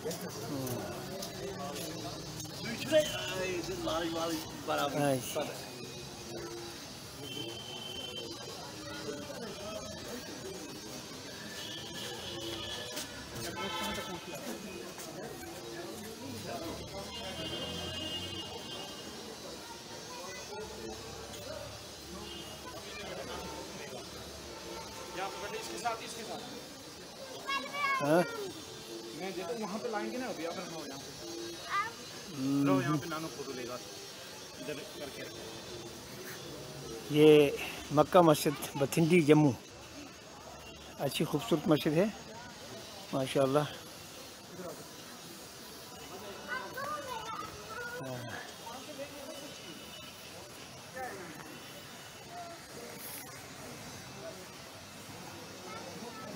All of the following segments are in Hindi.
अच्छा। इसके साथ हाँ मैं देखो वहाँ पे लाएंगे ना अभी, अगर हो यहाँ पे लो, यहाँ पे नानो फोटो लेगा इधर करके। ये मक्का मस्जिद बथिंडी जम्मू, अच्छी खूबसूरत मस्जिद है माशाल्लाह।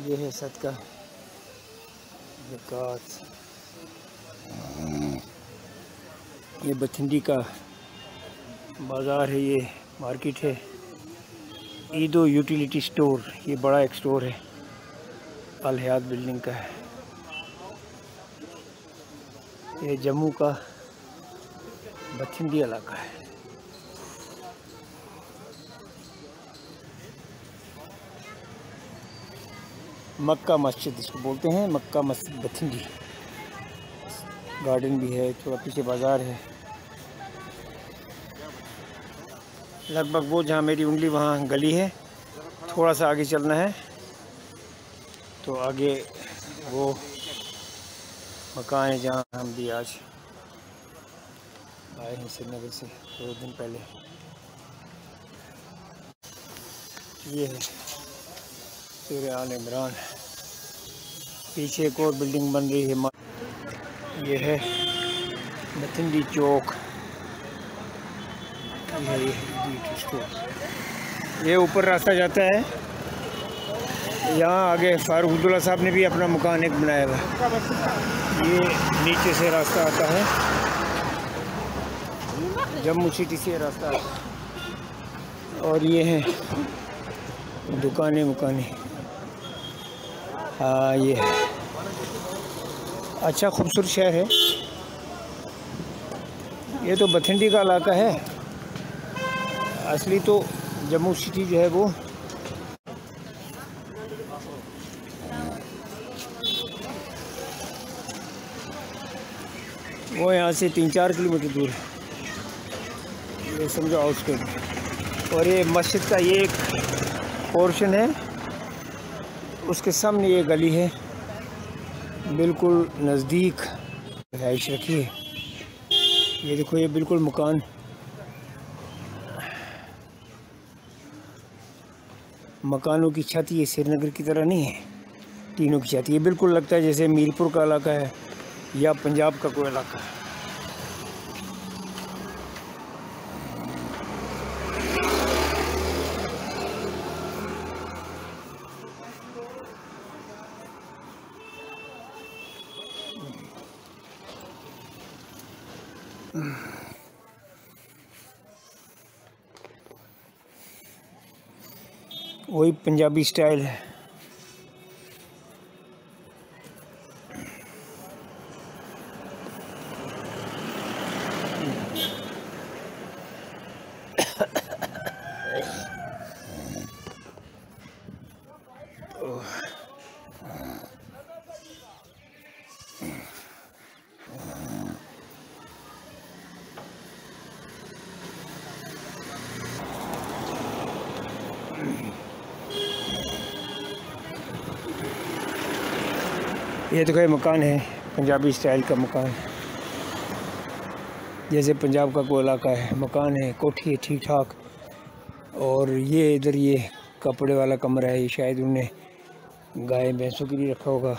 ये है सदका ज़कात। ये बथिंडी का बाज़ार है, ये मार्केट है। ईदो यूटिलिटी स्टोर, ये बड़ा एक स्टोर है, अल हयात बिल्डिंग का है। ये जम्मू का बथिंडी इलाका है। मक्का मस्जिद इसको बोलते हैं, मक्का मस्जिद बथिंडी। गार्डन भी है, थोड़ा पीछे बाज़ार है। लगभग वो जहाँ मेरी उंगली वहाँ गली है, थोड़ा सा आगे चलना है तो आगे वो मकान है जहाँ हम भी आज आए हैं श्रीनगर से 2 दिन पहले। ये है सूर्य आल इमरान। पीछे एक और बिल्डिंग बन रही है। ये है बथिंडी चौक। ये ऊपर रास्ता जाता है, यहाँ आगे फारूक अब्दुल्ला साहब ने भी अपना मकान एक बनाया हुआ। ये नीचे से रास्ता आता है, जम्मू सिटी से रास्ता आता है। और ये हैं दुकानें मुकानें। हाँ ये है अच्छा खूबसूरत शहर है। ये तो बथिंडी का इलाका है, असली तो जम्मू सिटी जो है वो यहाँ से 3-4 किलोमीटर दूर है, ये समझो आउटस्कर्ट। और ये मस्जिद का ये एक पोर्शन है, उसके सामने ये गली है, बिल्कुल नज़दीक रहाइश रखी है। ये देखो ये बिल्कुल मकान मकानों की छत ये श्रीनगर की तरह नहीं है, टीनों की छत। ये बिल्कुल लगता है जैसे मीरपुर का इलाका है या पंजाब का कोई इलाका है। वही पंजाबी स्टाइल है। ये तो कोई मकान है, पंजाबी स्टाइल का मकान, जैसे पंजाब का कोई इलाका है। मकान है, कोठी है ठीक ठाक। और ये इधर ये कपड़े वाला कमरा है, ये शायद उन्हें गाय भैंसों के लिए रखा होगा।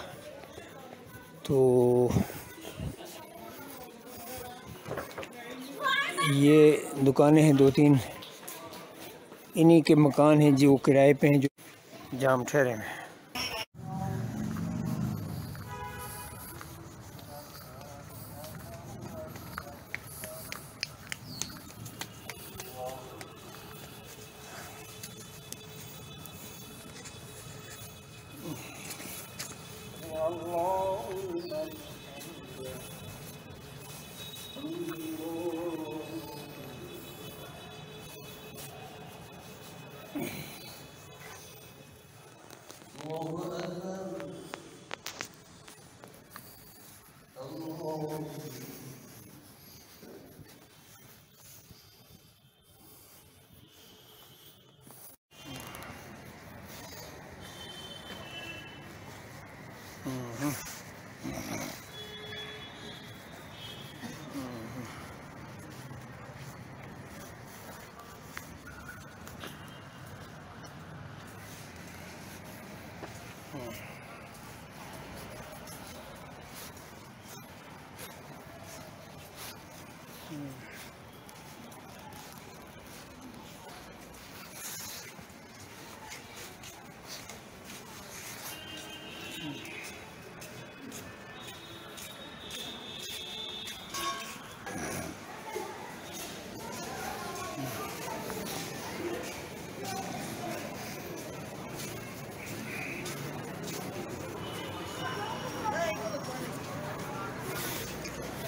तो ये दुकानें हैं 2-3, इन्हीं के मकान हैं जो किराए पे हैं, जो जाम ठहरे हैं।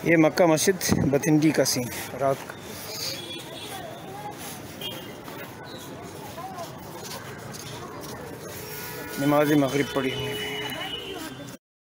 ये मक्का मस्जिद बतिंडी का सीन रात का। नमाज़ मगरिब पढ़ी हमने।